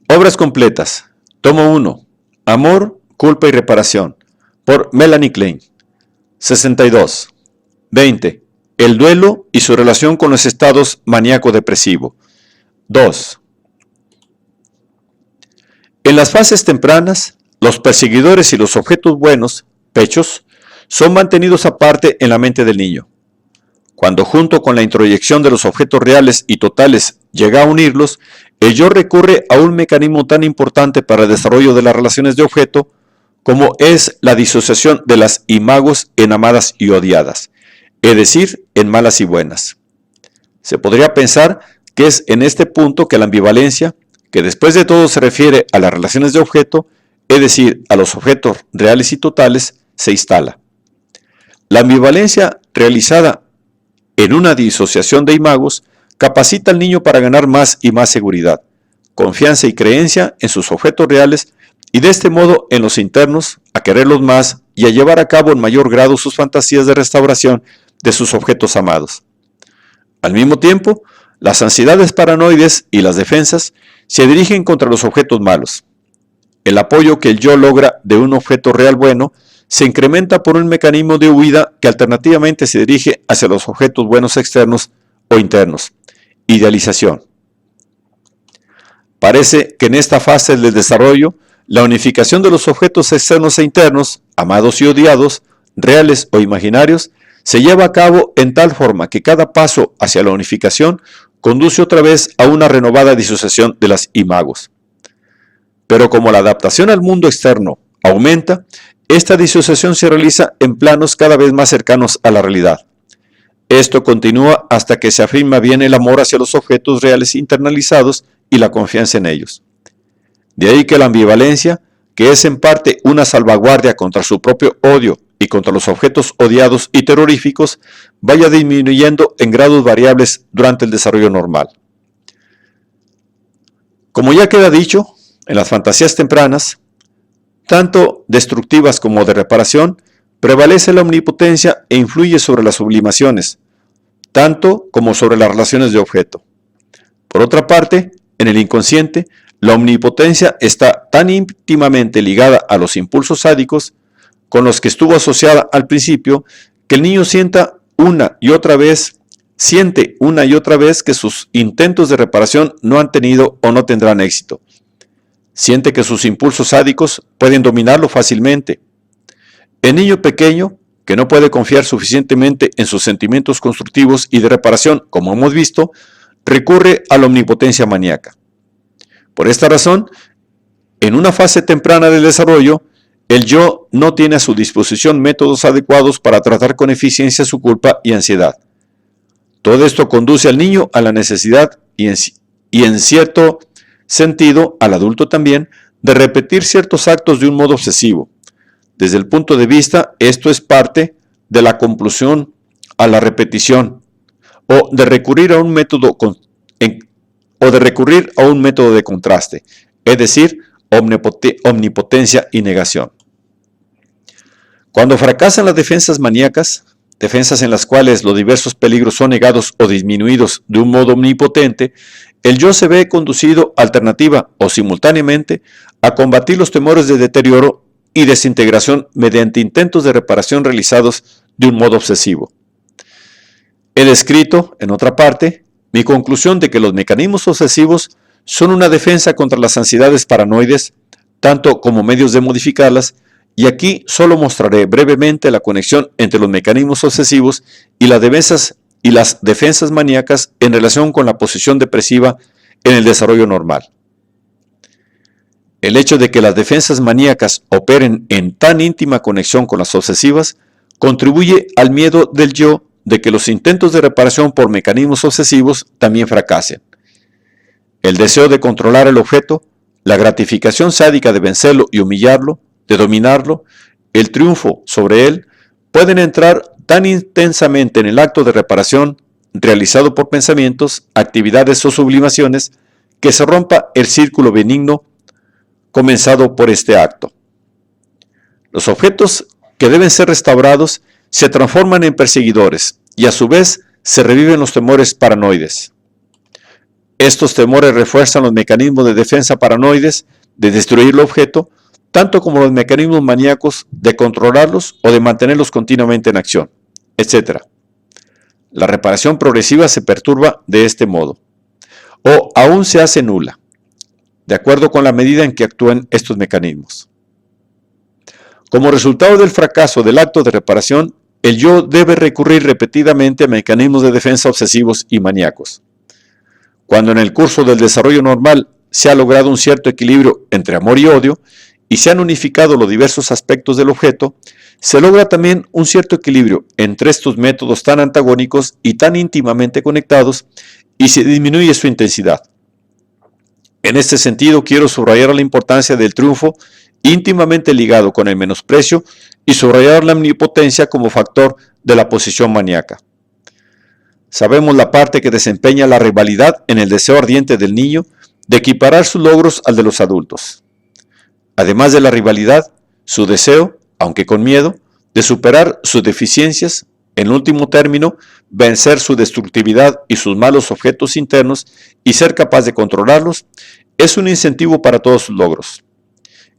Obras completas. Tomo 1. Amor, culpa y reparación. Por Melanie Klein. 62. 20. El duelo y su relación con los estados maníaco-depresivo. 2. En las fases tempranas, los perseguidores y los objetos buenos, pechos, son mantenidos aparte en la mente del niño. Cuando junto con la introyección de los objetos reales y totales llega a unirlos, el yo recurre a un mecanismo tan importante para el desarrollo de las relaciones de objeto como es la disociación de las imagos en amadas y odiadas, es decir, en malas y buenas. Se podría pensar que es en este punto que la ambivalencia, que después de todo se refiere a las relaciones de objeto, es decir, a los objetos reales y totales, se instala. La ambivalencia realizada en una disociación de imagos capacita al niño para ganar más y más seguridad, confianza y creencia en sus objetos reales y de este modo en los internos a quererlos más y a llevar a cabo en mayor grado sus fantasías de restauración de sus objetos amados. Al mismo tiempo, las ansiedades paranoides y las defensas se dirigen contra los objetos malos. El apoyo que el yo logra de un objeto real bueno se incrementa por un mecanismo de huida que alternativamente se dirige hacia los objetos buenos externos o internos. Idealización. Parece que en esta fase del desarrollo, la unificación de los objetos externos e internos, amados y odiados, reales o imaginarios, se lleva a cabo en tal forma que cada paso hacia la unificación conduce otra vez a una renovada disociación de las imagos. Pero como la adaptación al mundo externo aumenta, esta disociación se realiza en planos cada vez más cercanos a la realidad. Esto continúa hasta que se afirma bien el amor hacia los objetos reales internalizados y la confianza en ellos. De ahí que la ambivalencia, que es en parte una salvaguardia contra su propio odio y contra los objetos odiados y terroríficos, vaya disminuyendo en grados variables durante el desarrollo normal. Como ya queda dicho, en las fantasías tempranas, tanto destructivas como de reparación, prevalece la omnipotencia e influye sobre las sublimaciones, tanto como sobre las relaciones de objeto. Por otra parte, en el inconsciente, la omnipotencia está tan íntimamente ligada a los impulsos sádicos con los que estuvo asociada al principio, que el niño siente una y otra vez que sus intentos de reparación no han tenido o no tendrán éxito. Siente que sus impulsos sádicos pueden dominarlo fácilmente. El niño pequeño, que no puede confiar suficientemente en sus sentimientos constructivos y de reparación, como hemos visto, recurre a la omnipotencia maníaca. Por esta razón, en una fase temprana del desarrollo, el yo no tiene a su disposición métodos adecuados para tratar con eficiencia su culpa y ansiedad. Todo esto conduce al niño a la necesidad y en cierto sentido al adulto también de repetir ciertos actos de un modo obsesivo. Desde el punto de vista, esto es parte de la compulsión a la repetición o de recurrir a un método de contraste, es decir, omnipotencia y negación. Cuando fracasan las defensas maníacas, defensas en las cuales los diversos peligros son negados o disminuidos de un modo omnipotente, el yo se ve conducido alternativa o simultáneamente a combatir los temores de deterioro y desintegración mediante intentos de reparación realizados de un modo obsesivo. He descrito, en otra parte, mi conclusión de que los mecanismos obsesivos son una defensa contra las ansiedades paranoides, tanto como medios de modificarlas, y aquí solo mostraré brevemente la conexión entre los mecanismos obsesivos y las defensas maníacas en relación con la posición depresiva en el desarrollo normal. El hecho de que las defensas maníacas operen en tan íntima conexión con las obsesivas contribuye al miedo del yo de que los intentos de reparación por mecanismos obsesivos también fracasen. El deseo de controlar el objeto, la gratificación sádica de vencerlo y humillarlo, de dominarlo, el triunfo sobre él, pueden entrar tan intensamente en el acto de reparación realizado por pensamientos, actividades o sublimaciones, que se rompa el círculo benigno comenzado por este acto. Los objetos que deben ser restaurados se transforman en perseguidores y a su vez se reviven los temores paranoides. Estos temores refuerzan los mecanismos de defensa paranoides de destruir el objeto, tanto como los mecanismos maníacos de controlarlos o de mantenerlos continuamente en acción, etc. La reparación progresiva se perturba de este modo, o aún se hace nula, de acuerdo con la medida en que actúan estos mecanismos. Como resultado del fracaso del acto de reparación, el yo debe recurrir repetidamente a mecanismos de defensa obsesivos y maníacos. Cuando en el curso del desarrollo normal se ha logrado un cierto equilibrio entre amor y odio, y se han unificado los diversos aspectos del objeto, se logra también un cierto equilibrio entre estos métodos tan antagónicos y tan íntimamente conectados, y se disminuye su intensidad. En este sentido, quiero subrayar la importancia del triunfo íntimamente ligado con el menosprecio y subrayar la omnipotencia como factor de la posición maníaca. Sabemos la parte que desempeña la rivalidad en el deseo ardiente del niño de equiparar sus logros al de los adultos. Además de la rivalidad, su deseo, aunque con miedo, de superar sus deficiencias, en último término, vencer su destructividad y sus malos objetos internos y ser capaz de controlarlos, es un incentivo para todos sus logros.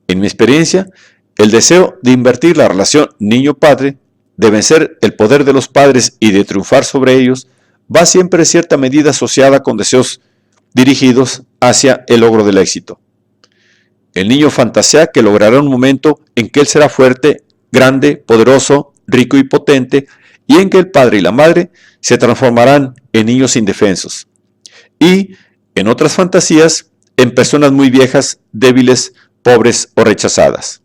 En mi experiencia, el deseo de invertir la relación niño-padre, de vencer el poder de los padres y de triunfar sobre ellos, va siempre en cierta medida asociada con deseos dirigidos hacia el logro del éxito. El niño fantasea que logrará un momento en que él será fuerte, grande, poderoso, rico y potente, y en que el padre y la madre se transformarán en niños indefensos. Y, en otras fantasías, en personas muy viejas, débiles, pobres o rechazadas.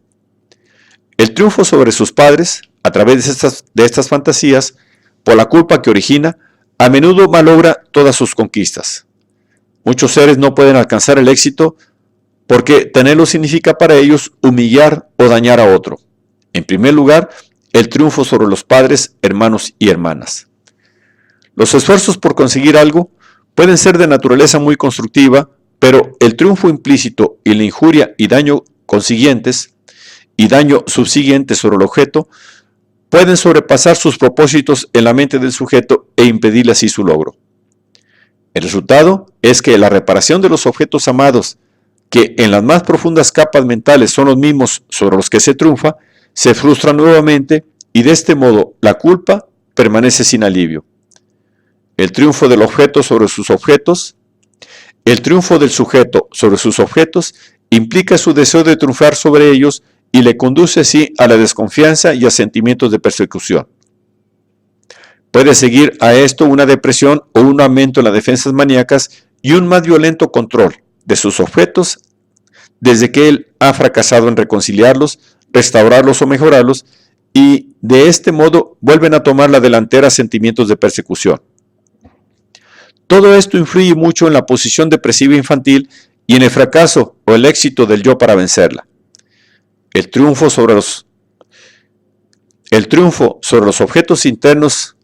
El triunfo sobre sus padres, a través de estas fantasías, por la culpa que origina, a menudo malogra todas sus conquistas. Muchos seres no pueden alcanzar el éxito porque tenerlo significa para ellos humillar o dañar a otro. En primer lugar, el triunfo sobre los padres, hermanos y hermanas. Los esfuerzos por conseguir algo pueden ser de naturaleza muy constructiva, pero el triunfo implícito y la injuria y daño consiguientes y daño subsiguiente sobre el objeto pueden sobrepasar sus propósitos en la mente del sujeto e impedirle así su logro. El resultado es que la reparación de los objetos amados, que en las más profundas capas mentales son los mismos sobre los que se triunfa, se frustra nuevamente y de este modo la culpa permanece sin alivio. El triunfo del objeto sobre sus objetos, el triunfo del sujeto sobre sus objetos implica su deseo de triunfar sobre ellos y le conduce así a la desconfianza y a sentimientos de persecución. Puede seguir a esto una depresión o un aumento en las defensas maníacas y un más violento control de sus objetos desde que él ha fracasado en reconciliarlos, restaurarlos o mejorarlos, y de este modo vuelven a tomar la delantera sentimientos de persecución. Todo esto influye mucho en la posición depresiva infantil y en el fracaso o el éxito del yo para vencerla. El triunfo sobre los objetos internos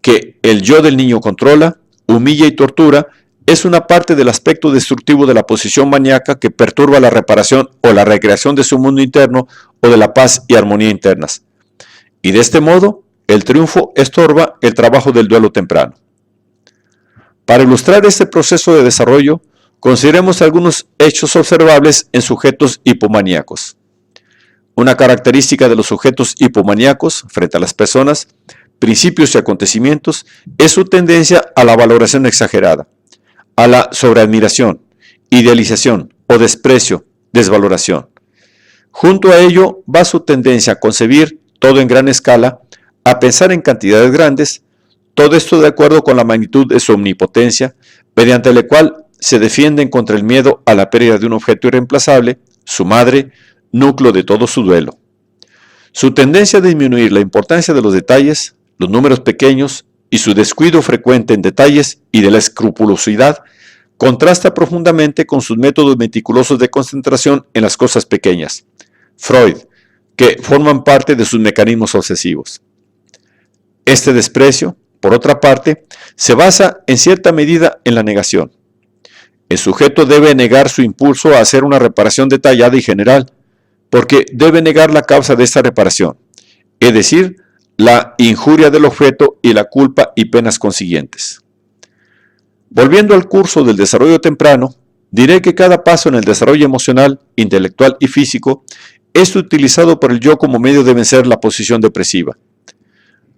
que el yo del niño controla, humilla y tortura es una parte del aspecto destructivo de la posición maníaca que perturba la reparación o la recreación de su mundo interno o de la paz y armonía internas. Y de este modo, el triunfo estorba el trabajo del duelo temprano. Para ilustrar este proceso de desarrollo, consideremos algunos hechos observables en sujetos hipomaníacos. Una característica de los sujetos hipomaníacos frente a las personas, principios y acontecimientos es su tendencia a la valoración exagerada, a la sobreadmiración, idealización o desprecio, desvaloración. Junto a ello va su tendencia a concebir todo en gran escala, a pensar en cantidades grandes, todo esto de acuerdo con la magnitud de su omnipotencia, mediante la cual se defienden contra el miedo a la pérdida de un objeto irreemplazable, su madre, núcleo de todo su duelo. Su tendencia a disminuir la importancia de los detalles, los números pequeños y su descuido frecuente en detalles y de la escrupulosidad contrasta profundamente con sus métodos meticulosos de concentración en las cosas pequeñas, Freud, que forman parte de sus mecanismos obsesivos. Este desprecio, por otra parte, se basa en cierta medida en la negación. El sujeto debe negar su impulso a hacer una reparación detallada y general, porque debe negar la causa de esta reparación, es decir, la injuria del objeto y la culpa y penas consiguientes. Volviendo al curso del desarrollo temprano, diré que cada paso en el desarrollo emocional, intelectual y físico es utilizado por el yo como medio de vencer la posición depresiva.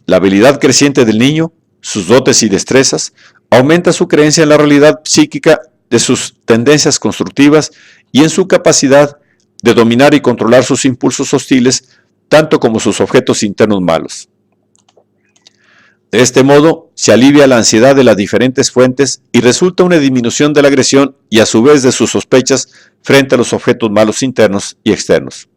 La habilidad creciente del niño, sus dotes y destrezas, aumenta su creencia en la realidad psíquica de sus tendencias constructivas y en su capacidad de dominar y controlar sus impulsos hostiles, tanto como sus objetos internos malos. De este modo, se alivia la ansiedad de las diferentes fuentes y resulta una disminución de la agresión y a su vez de sus sospechas frente a los objetos malos internos y externos.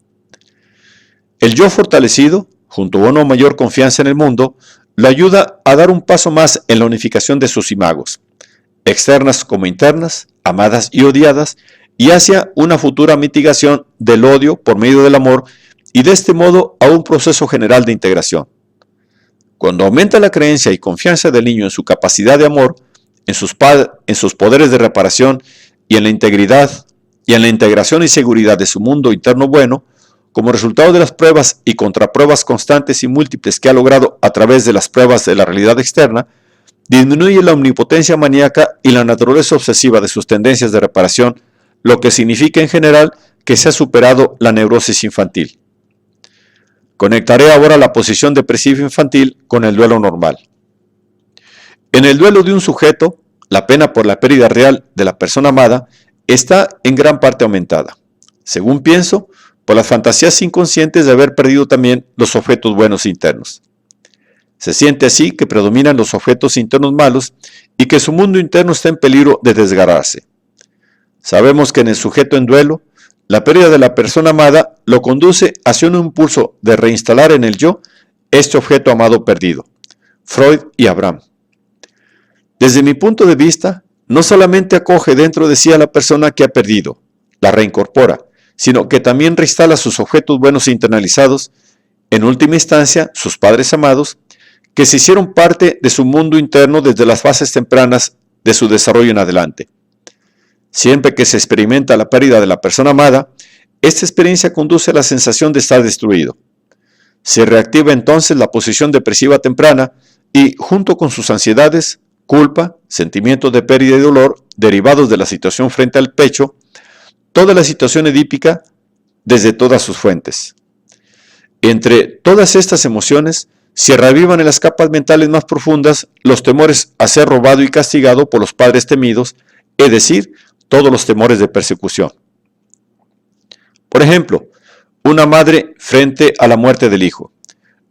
El yo fortalecido, junto a una mayor confianza en el mundo, le ayuda a dar un paso más en la unificación de sus imagos, externas como internas, amadas y odiadas, y hacia una futura mitigación del odio por medio del amor y de este modo a un proceso general de integración. Cuando aumenta la creencia y confianza del niño en su capacidad de amor, en sus poderes de reparación y en la integridad y en la integración y seguridad de su mundo interno bueno, como resultado de las pruebas y contrapruebas constantes y múltiples que ha logrado a través de las pruebas de la realidad externa, disminuye la omnipotencia maníaca y la naturaleza obsesiva de sus tendencias de reparación, lo que significa en general que se ha superado la neurosis infantil. Conectaré ahora la posición depresiva infantil con el duelo normal. En el duelo de un sujeto, la pena por la pérdida real de la persona amada está en gran parte aumentada, según pienso, por las fantasías inconscientes de haber perdido también los objetos buenos internos. Se siente así que predominan los objetos internos malos y que su mundo interno está en peligro de desgarrarse. Sabemos que en el sujeto en duelo, la pérdida de la persona amada lo conduce hacia un impulso de reinstalar en el yo este objeto amado perdido. Freud y Abraham. Desde mi punto de vista, no solamente acoge dentro de sí a la persona que ha perdido, la reincorpora, sino que también reinstala sus objetos buenos internalizados, en última instancia, sus padres amados, que se hicieron parte de su mundo interno desde las fases tempranas de su desarrollo en adelante. Siempre que se experimenta la pérdida de la persona amada, esta experiencia conduce a la sensación de estar destruido. Se reactiva entonces la posición depresiva temprana y, junto con sus ansiedades, culpa, sentimientos de pérdida y dolor derivados de la situación frente al pecho, toda la situación edípica desde todas sus fuentes. Entre todas estas emociones, se reavivan en las capas mentales más profundas los temores a ser robado y castigado por los padres temidos, es decir, todos los temores de persecución. Por ejemplo, una madre frente a la muerte del hijo,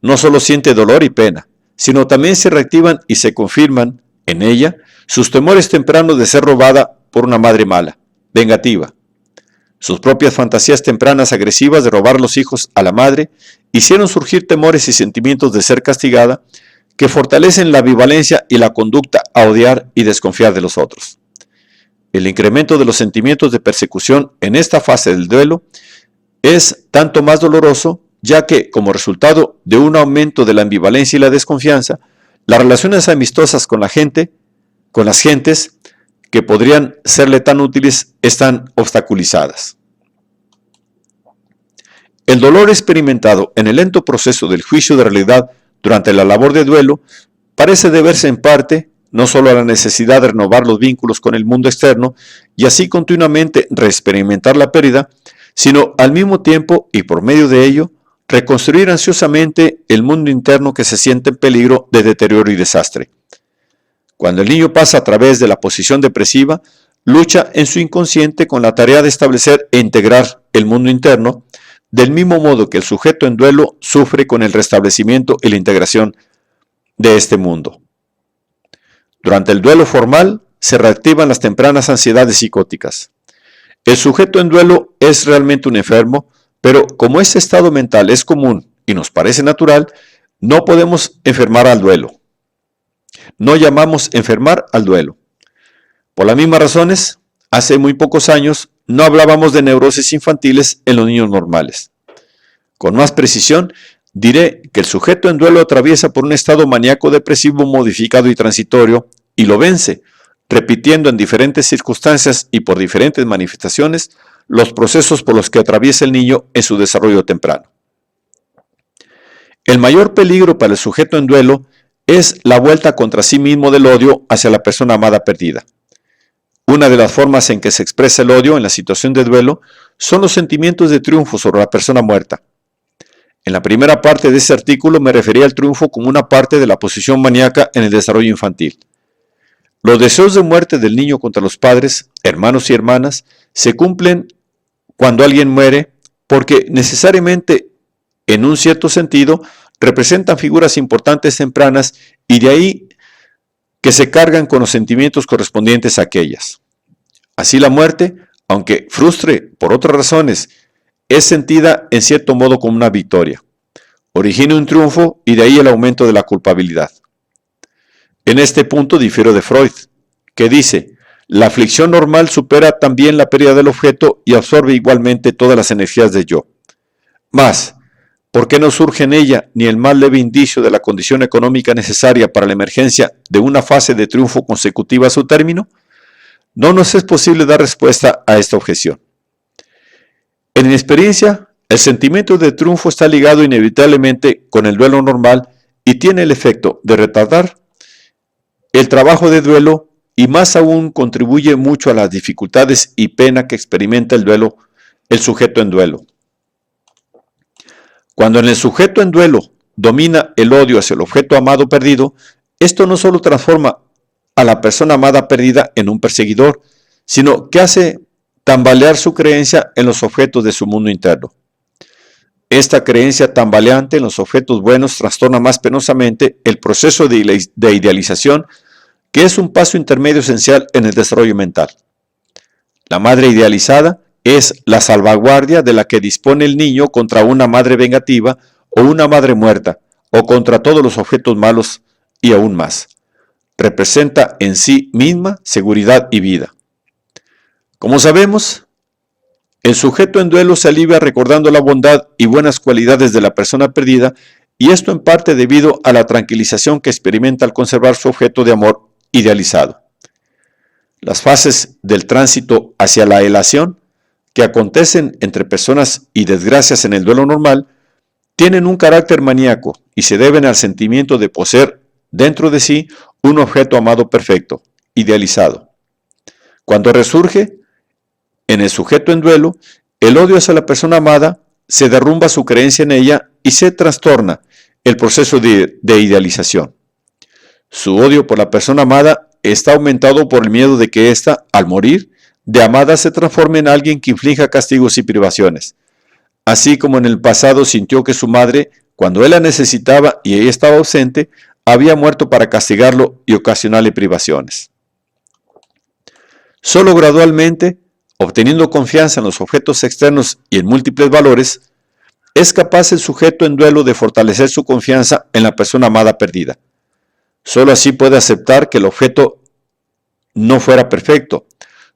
no solo siente dolor y pena, sino también se reactivan y se confirman en ella sus temores tempranos de ser robada por una madre mala, vengativa. Sus propias fantasías tempranas agresivas de robar los hijos a la madre hicieron surgir temores y sentimientos de ser castigada que fortalecen la ambivalencia y la conducta a odiar y desconfiar de los otros. El incremento de los sentimientos de persecución en esta fase del duelo es tanto más doloroso, ya que, como resultado de un aumento de la ambivalencia y la desconfianza, las relaciones amistosas con las gentes que podrían serle tan útiles están obstaculizadas. El dolor experimentado en el lento proceso del juicio de realidad durante la labor de duelo parece deberse en parte no solo a la necesidad de renovar los vínculos con el mundo externo y así continuamente reexperimentar la pérdida, sino al mismo tiempo y por medio de ello, reconstruir ansiosamente el mundo interno que se siente en peligro de deterioro y desastre. Cuando el niño pasa a través de la posición depresiva, lucha en su inconsciente con la tarea de establecer e integrar el mundo interno, del mismo modo que el sujeto en duelo sufre con el restablecimiento y la integración de este mundo. Durante el duelo formal se reactivan las tempranas ansiedades psicóticas. El sujeto en duelo es realmente un enfermo, pero como ese estado mental es común y nos parece natural, no podemos enfermar al duelo. No llamamos enfermar al duelo. Por las mismas razones, hace muy pocos años no hablábamos de neurosis infantiles en los niños normales. Con más precisión, diré que el sujeto en duelo atraviesa por un estado maníaco depresivo modificado y transitorio y lo vence, repitiendo en diferentes circunstancias y por diferentes manifestaciones los procesos por los que atraviesa el niño en su desarrollo temprano. El mayor peligro para el sujeto en duelo es la vuelta contra sí mismo del odio hacia la persona amada perdida. Una de las formas en que se expresa el odio en la situación de duelo son los sentimientos de triunfo sobre la persona muerta. En la primera parte de este artículo me refería al triunfo como una parte de la posición maníaca en el desarrollo infantil. Los deseos de muerte del niño contra los padres, hermanos y hermanas se cumplen cuando alguien muere porque necesariamente, en un cierto sentido, representan figuras importantes tempranas y de ahí que se cargan con los sentimientos correspondientes a aquellas. Así la muerte, aunque frustre por otras razones, es sentida en cierto modo como una victoria. Origina un triunfo y de ahí el aumento de la culpabilidad. En este punto difiero de Freud, que dice, la aflicción normal supera también la pérdida del objeto y absorbe igualmente todas las energías del yo. Mas, ¿por qué no surge en ella ni el más leve indicio de la condición económica necesaria para la emergencia de una fase de triunfo consecutiva a su término? No nos es posible dar respuesta a esta objeción. En mi experiencia, el sentimiento de triunfo está ligado inevitablemente con el duelo normal y tiene el efecto de retardar el trabajo de duelo y más aún contribuye mucho a las dificultades y pena que experimenta el sujeto en duelo. Cuando en el sujeto en duelo domina el odio hacia el objeto amado perdido, esto no solo transforma a la persona amada perdida en un perseguidor, sino que hace tambalear su creencia en los objetos de su mundo interno. Esta creencia tambaleante en los objetos buenos trastorna más penosamente el proceso de idealización, que es un paso intermedio esencial en el desarrollo mental. La madre idealizada es la salvaguardia de la que dispone el niño contra una madre vengativa o una madre muerta, o contra todos los objetos malos y aún más. Representa en sí misma seguridad y vida. Como sabemos, el sujeto en duelo se alivia recordando la bondad y buenas cualidades de la persona perdida, y esto en parte debido a la tranquilización que experimenta al conservar su objeto de amor idealizado. Las fases del tránsito hacia la elación, que acontecen entre personas y desgracias en el duelo normal, tienen un carácter maníaco y se deben al sentimiento de poseer dentro de sí un objeto amado perfecto, idealizado. Cuando resurge en el sujeto en duelo, el odio hacia la persona amada se derrumba su creencia en ella y se trastorna el proceso de idealización. Su odio por la persona amada está aumentado por el miedo de que ésta, al morir, de amada se transforme en alguien que inflija castigos y privaciones. Así como en el pasado sintió que su madre, cuando él la necesitaba y ella estaba ausente, había muerto para castigarlo y ocasionarle privaciones. Solo gradualmente, obteniendo confianza en los objetos externos y en múltiples valores, es capaz el sujeto en duelo de fortalecer su confianza en la persona amada perdida. Solo así puede aceptar que el objeto no fuera perfecto.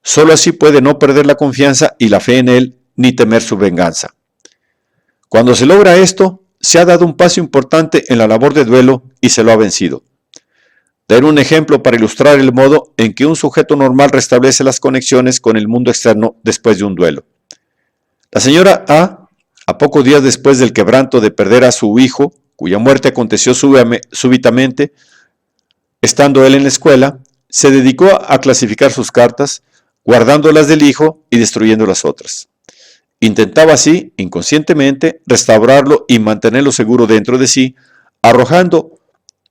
Solo así puede no perder la confianza y la fe en él, ni temer su venganza. Cuando se logra esto, se ha dado un paso importante en la labor de duelo y se lo ha vencido. Daré un ejemplo para ilustrar el modo en que un sujeto normal restablece las conexiones con el mundo externo después de un duelo. La señora A pocos días después del quebranto de perder a su hijo, cuya muerte aconteció súbitamente, estando él en la escuela, se dedicó a clasificar sus cartas, guardando las del hijo y destruyendo las otras. Intentaba así, inconscientemente, restaurarlo y mantenerlo seguro dentro de sí, arrojando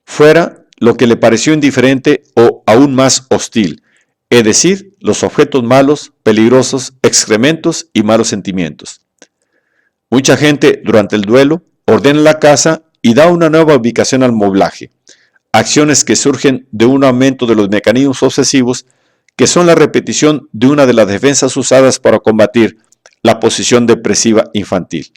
fuera lo que le pareció indiferente o aún más hostil, es decir, los objetos malos, peligrosos, excrementos y malos sentimientos. Mucha gente, durante el duelo, ordena la casa y da una nueva ubicación al moblaje, acciones que surgen de un aumento de los mecanismos obsesivos que son la repetición de una de las defensas usadas para combatir la posición depresiva infantil.